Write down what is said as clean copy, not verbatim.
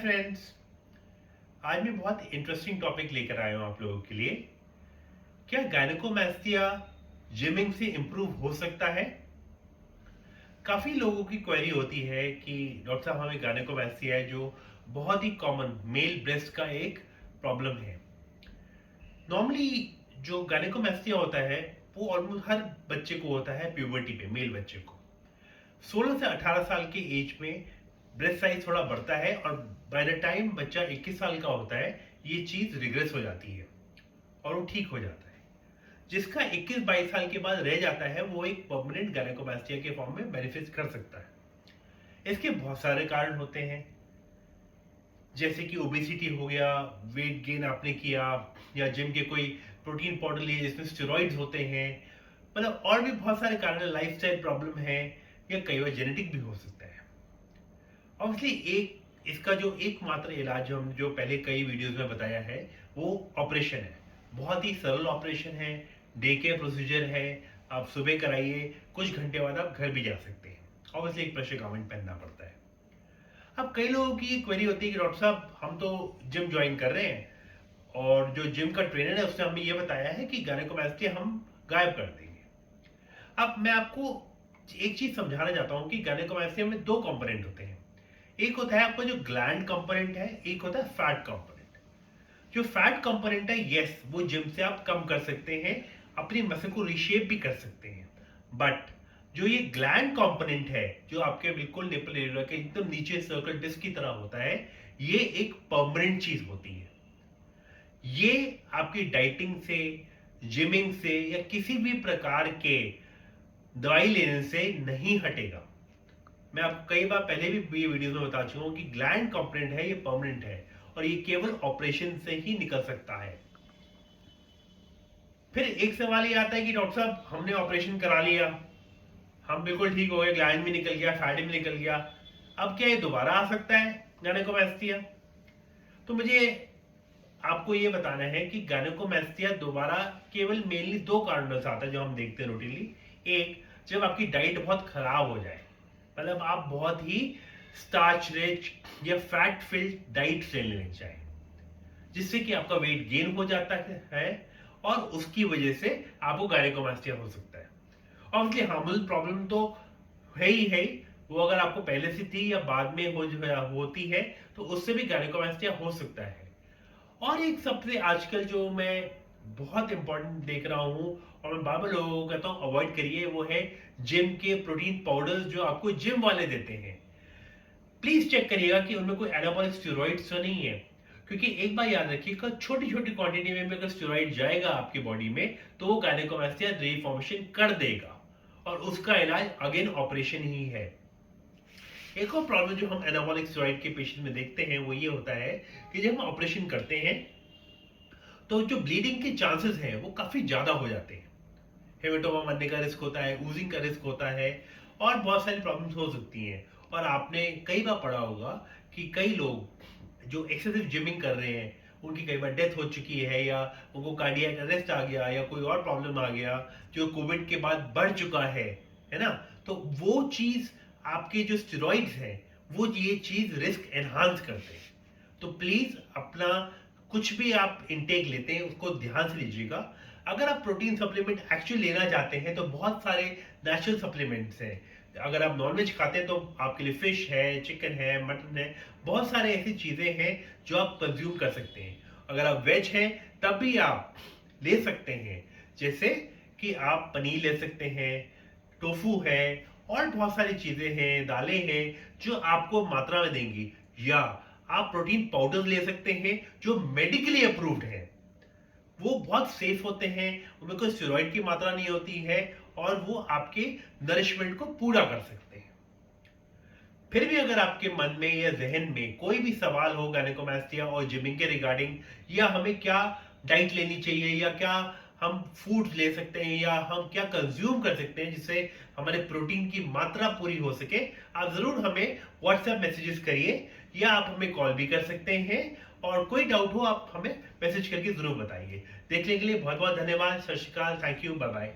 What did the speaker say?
Friends, आज मैं बहुत इंटरेस्टिंग टॉपिक लेकर आया हूँ आप लोगों के लिए। क्या गायनेकोमास्टिया जिमिंग से इम्प्रूव हो सकता है? काफ़ी लोगों की क्वेरी होती है कि डॉक्टर साहब हमें गायनेकोमास्टिया है जो बहुत ही कॉमन मेल ब्रेस्ट का एक प्रॉब्लम है। नॉर्मली जो गायनेकोमास्टिया होता है वो ऑलमोस्ट हर बच्चे को होता है प्यूबर्टी पे, मेल बच्चे को 16 से 18 साल के एज में ब्रेस्ट साइज थोड़ा बढ़ता है और बाय द टाइम बच्चा 21 साल का होता है ये चीज रिग्रेस हो जाती है और वो ठीक हो जाता है। जिसका 21-22 साल के बाद रह जाता है वो एक परमानेंट गायनेकोमास्टिया के फॉर्म में मैनिफेस्ट कर सकता है। इसके बहुत सारे कारण होते हैं, जैसे कि ओबेसिटी हो गया, वेट गेन आपने किया, या जिम के कोई प्रोटीन पाउडर लिए जिसमें स्टेरॉइड्स होते हैं, मतलब और भी बहुत सारे कारण, लाइफस्टाइल प्रॉब्लम है, या कई बार जेनेटिक भी हो सकता है। ऑब्वियसली एक इसका जो एकमात्र इलाज जो पहले कई वीडियोस में बताया है वो ऑपरेशन है। बहुत ही सरल ऑपरेशन है, डे केयर प्रोसीजर है। आप सुबह कराइए, कुछ घंटे बाद आप घर भी जा सकते हैं। ऑब्वियसली एक प्रेशर गाउन पहनना पड़ता है। अब कई लोगों की क्वेरी होती है कि डॉक्टर साहब हम तो जिम ज्वाइन कर रहे हैं और जो जिम का ट्रेनर है उसने हमें ये बताया है कि गायनेकोमास्टिया हम गायब कर देंगे। अब मैं आपको एक चीज समझाना चाहता हूँ कि गायनेकोमास्टिया में दो कंपोनेंट होते हैं। एक होता है आपका जो ग्लैंड कंपोनेंट है, एक होता है फैट कंपोनेंट। जो फैट कंपोनेंट है, यस, वो जिम से आप कम कर सकते हैं, अपनी मसल को रिशेप भी कर सकते हैं। बट जो ये ग्लैंड कंपोनेंट है जो आपके बिल्कुल निपल एरिया के एकदम नीचे सर्कल डिस्क की तरह होता है, ये एक परमानेंट चीज होती है। ये आपकी डाइटिंग से, जिमिंग से या किसी भी प्रकार के दवाई लेने से नहीं हटेगा। मैं आपको कई बार पहले भी ये वीडियो में बता चुका हूं कि ग्लैंड कंपोनेंट है, ये परमानेंट है और ये केवल ऑपरेशन से ही निकल सकता है। फिर एक सवाल ये आता है कि डॉक्टर साहब हमने ऑपरेशन करा लिया, हम बिल्कुल ठीक हो गए, ग्लैंड भी निकल गया, फैट भी निकल गया, अब क्या ये दोबारा आ सकता है गायनेकोमास्टिया? तो मुझे आपको ये बताना है कि गायनेकोमास्टिया दोबारा केवल मेनली दो कारणों से आता है जो हम देखते हैं रूटीनली। एक, जब आपकी डाइट बहुत खराब हो जाए, मतलब आप बहुत ही स्टार्च रिच या फैट फिल्ड डाइट लेने लग जाए, जिससे कि आपका वेट गेन हो जाता है और उसकी वजह से आपको गायनेकोमास्टिया हो सकता है। ऑब्वियसली हार्मोनल प्रॉब्लम तो है ही है, वो अगर आपको पहले से थी या बाद में होती है तो उससे भी गायनेकोमास्टिया हो सकता है। और एक सबसे आजकल जो मैं बहुत इंपॉर्टेंट देख रहा हूं और मैं बार बार लोगों को कहता हूं अवॉइड करिए, वो है जिम के प्रोटीन पाउडर्स जो आपको जिम वाले देते हैं। प्लीज चेक करिएगा कि उनमें कोई एनाबॉलिक स्टेरॉइड्स तो नहीं है, क्योंकि एक बार याद रखिएगा छोटी छोटी क्वांटिटी में भी अगर स्टेरॉइड जाएगा आपकी बॉडी में तो वो गायनेकोमास्टिया रीफॉर्मेशन कर देगा और उसका इलाज अगेन ऑपरेशन ही है। एक और प्रॉब्लम जो हम एनाबॉलिक स्टेरॉइड के पेशेंट में देखते हैं वो ये होता है कि जब हम ऑपरेशन करते हैं तो जो ब्लीडिंग के चांसेस हैं वो काफी ज्यादा हो जाते हैं। हेमेटोमा बनने का रिस्क होता है, ऊजिंग का रिस्क होता है और बहुत सारी प्रॉब्लम्स हो सकती हैं। और आपने कई बार पढ़ा होगा कि कई लोग जो एक्सेसिव जिमिंग कर रहे हैं उनकी कई बार डेथ हो चुकी है, या उनको कार्डियक अरेस्ट आ गया या कोई और प्रॉब्लम आ गया जो कोविड के बाद बढ़ चुका है ना? तो वो चीज आपके जो स्टेरॉइड्स हैं वो ये चीज रिस्क एनहांस करते हैं। तो प्लीज अपना कुछ भी आप इनटेक लेते हैं उसको ध्यान से लीजिएगा। अगर आप प्रोटीन सप्लीमेंट एक्चुअली लेना चाहते हैं तो बहुत सारे नेचुरल सप्लीमेंट्स हैं। अगर आप नॉनवेज खाते हैं तो आपके लिए फिश है, चिकन है, मटन है, बहुत सारे ऐसी चीजें हैं जो आप कंज्यूम कर सकते हैं। अगर आप वेज हैं तब भी आप ले सकते हैं, जैसे कि आप पनीर ले सकते हैं, टोफू है और बहुत सारी चीजें हैं, दालें हैं जो आपको मात्रा में देंगी। या आप प्रोटीन पाउडर ले सकते हैं जो मेडिकली अप्रूव्ड है, वो बहुत सेफ होते हैं, उनमें कोई स्टेरॉइड की मात्रा नहीं होती है और वो आपके नरिशमेंट को पूरा कर सकते हैं। फिर भी अगर आपके मन में या जहन में कोई भी सवाल हो गायनेकोमास्टिया और जिमिंग के रिगार्डिंग, या हमें क्या डाइट लेनी चाहिए, या क्या हम फूड ले सकते हैं, या हम क्या कंज्यूम कर सकते हैं जिससे हमारे प्रोटीन की मात्रा पूरी हो सके, आप जरूर हमें व्हाट्सएप मैसेजेस करिए या आप हमें कॉल भी कर सकते हैं। और कोई डाउट हो आप हमें मैसेज करके जरूर बताइए। देखने के लिए बहुत बहुत धन्यवाद। सत श्री अकाल, थैंक यू, बाय बाय।